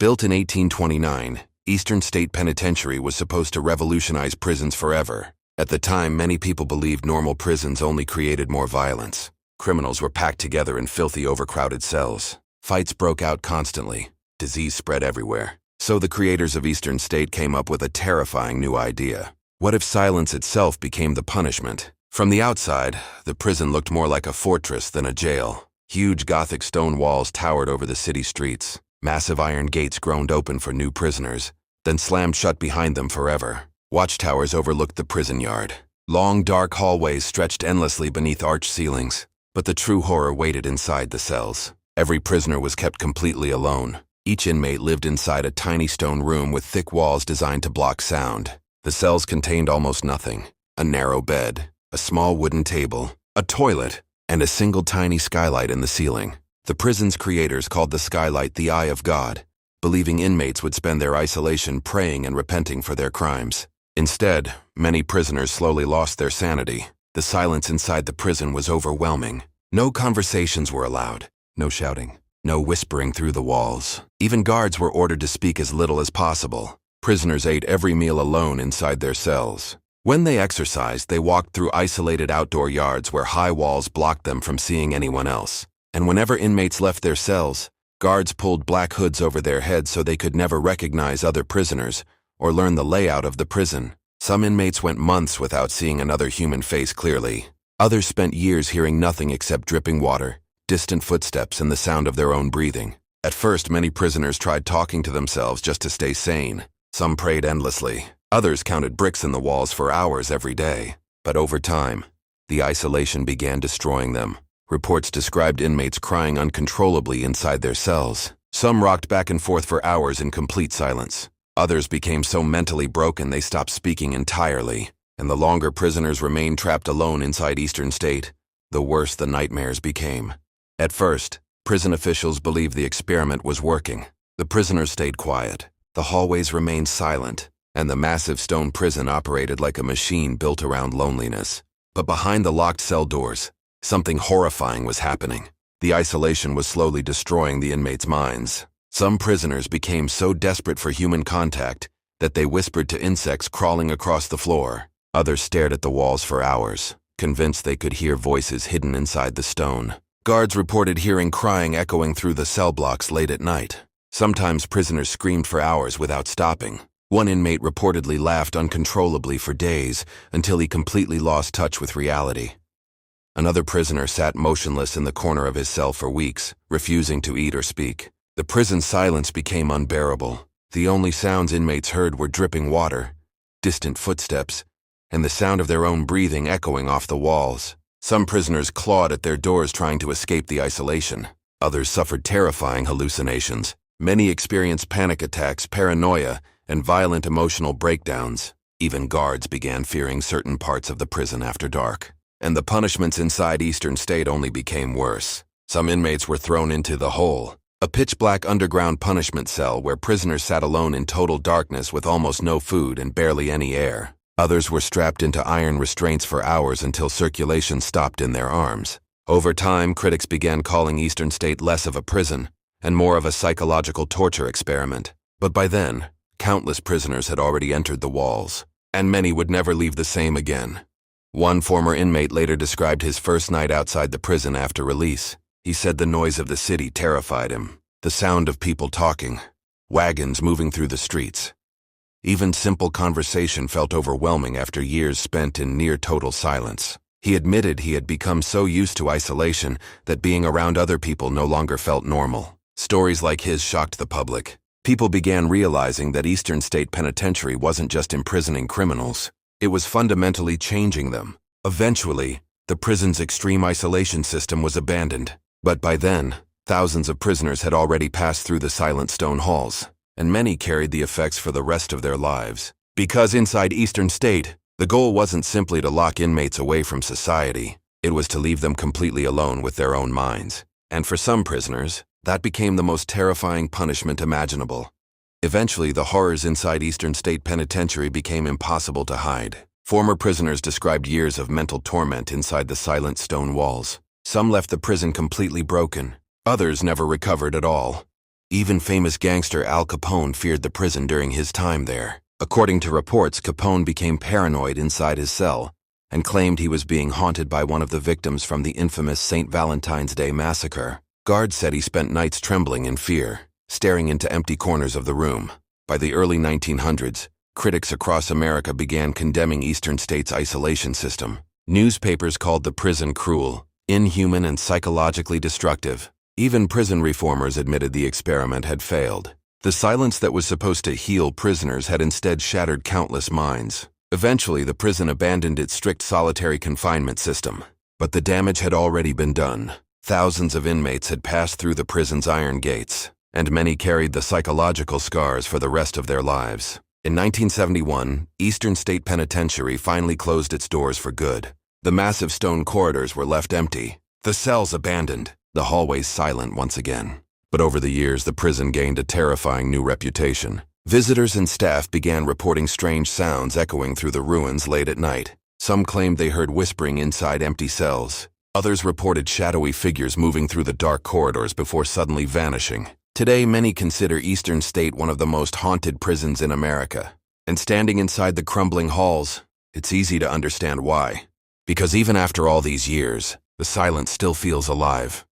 Built in 1829, Eastern State Penitentiary was supposed to revolutionize prisons forever. At the time, many people believed normal prisons only created more violence. Criminals were packed together in filthy, overcrowded cells. Fights broke out constantly. Disease spread everywhere. So the creators of Eastern State came up with a terrifying new idea. What if silence itself became the punishment? From the outside, the prison looked more like a fortress than a jail. Huge Gothic stone walls towered over the city streets. Massive iron gates groaned open for new prisoners, then slammed shut behind them forever. Watchtowers overlooked the prison yard. Long, dark hallways stretched endlessly beneath arched ceilings. But the true horror waited inside the cells. Every prisoner was kept completely alone. Each inmate lived inside a tiny stone room with thick walls designed to block sound. The cells contained almost nothing. A narrow bed, a small wooden table, a toilet, and a single tiny skylight in the ceiling. The prison's creators called the skylight the Eye of God, believing inmates would spend their isolation praying and repenting for their crimes. Instead, many prisoners slowly lost their sanity. The silence inside the prison was overwhelming. No conversations were allowed. No shouting. No whispering through the walls. Even guards were ordered to speak as little as possible. Prisoners ate every meal alone inside their cells. When they exercised, they walked through isolated outdoor yards where high walls blocked them from seeing anyone else. And whenever inmates left their cells, guards pulled black hoods over their heads so they could never recognize other prisoners or learn the layout of the prison. Some inmates went months without seeing another human face clearly. Others spent years hearing nothing except dripping water, distant footsteps, and the sound of their own breathing. At first, many prisoners tried talking to themselves just to stay sane. Some prayed endlessly. Others counted bricks in the walls for hours every day. But over time, the isolation began destroying them. Reports described inmates crying uncontrollably inside their cells. Some rocked back and forth for hours in complete silence. Others became so mentally broken they stopped speaking entirely. And the longer prisoners remained trapped alone inside Eastern State, the worse the nightmares became. At first, prison officials believed the experiment was working. The prisoners stayed quiet. The hallways remained silent, and the massive stone prison operated like a machine built around loneliness. But behind the locked cell doors, something horrifying was happening. The isolation was slowly destroying the inmates' minds. Some prisoners became so desperate for human contact that they whispered to insects crawling across the floor. Others stared at the walls for hours, convinced they could hear voices hidden inside the stone. Guards reported hearing crying echoing through the cell blocks late at night. Sometimes prisoners screamed for hours without stopping. One inmate reportedly laughed uncontrollably for days until he completely lost touch with reality. Another prisoner sat motionless in the corner of his cell for weeks, refusing to eat or speak. The prison silence became unbearable. The only sounds inmates heard were dripping water, distant footsteps, and the sound of their own breathing echoing off the walls. Some prisoners clawed at their doors trying to escape the isolation. Others suffered terrifying hallucinations. Many experienced panic attacks, paranoia, and violent emotional breakdowns. Even guards began fearing certain parts of the prison after dark. And the punishments inside Eastern State only became worse. Some inmates were thrown into the hole, a pitch-black underground punishment cell where prisoners sat alone in total darkness with almost no food and barely any air. Others were strapped into iron restraints for hours until circulation stopped in their arms. Over time, critics began calling Eastern State less of a prison and more of a psychological torture experiment. But by then, countless prisoners had already entered the walls, and many would never leave the same again. One former inmate later described his first night outside the prison after release. He said the noise of the city terrified him, the sound of people talking, wagons moving through the streets. Even simple conversation felt overwhelming after years spent in near-total silence. He admitted he had become so used to isolation that being around other people no longer felt normal. Stories like his shocked the public. People began realizing that Eastern State Penitentiary wasn't just imprisoning criminals. It was fundamentally changing them. Eventually, the prison's extreme isolation system was abandoned. But by then, thousands of prisoners had already passed through the silent stone halls, and many carried the effects for the rest of their lives. Because inside Eastern State, the goal wasn't simply to lock inmates away from society. It was to leave them completely alone with their own minds. And for some prisoners, that became the most terrifying punishment imaginable. Eventually, the horrors inside Eastern State Penitentiary became impossible to hide. Former prisoners described years of mental torment inside the silent stone walls. Some left the prison completely broken. Others never recovered at all. Even famous gangster Al Capone feared the prison during his time there. According to reports, Capone became paranoid inside his cell and claimed he was being haunted by one of the victims from the infamous St. Valentine's Day massacre. Guards said he spent nights trembling in fear, staring into empty corners of the room. By the early 1900s, critics across America began condemning Eastern State's isolation system. Newspapers called the prison cruel, inhuman, and psychologically destructive. Even prison reformers admitted the experiment had failed. The silence that was supposed to heal prisoners had instead shattered countless minds. Eventually, the prison abandoned its strict solitary confinement system. But the damage had already been done. Thousands of inmates had passed through the prison's iron gates, and many carried the psychological scars for the rest of their lives. In 1971, Eastern State Penitentiary finally closed its doors for good. The massive stone corridors were left empty, the cells abandoned, the hallways silent once again. But over the years, the prison gained a terrifying new reputation. Visitors and staff began reporting strange sounds echoing through the ruins late at night. Some claimed they heard whispering inside empty cells. Others reported shadowy figures moving through the dark corridors before suddenly vanishing. Today, many consider Eastern State one of the most haunted prisons in America. And standing inside the crumbling halls, it's easy to understand why. Because even after all these years, the silence still feels alive.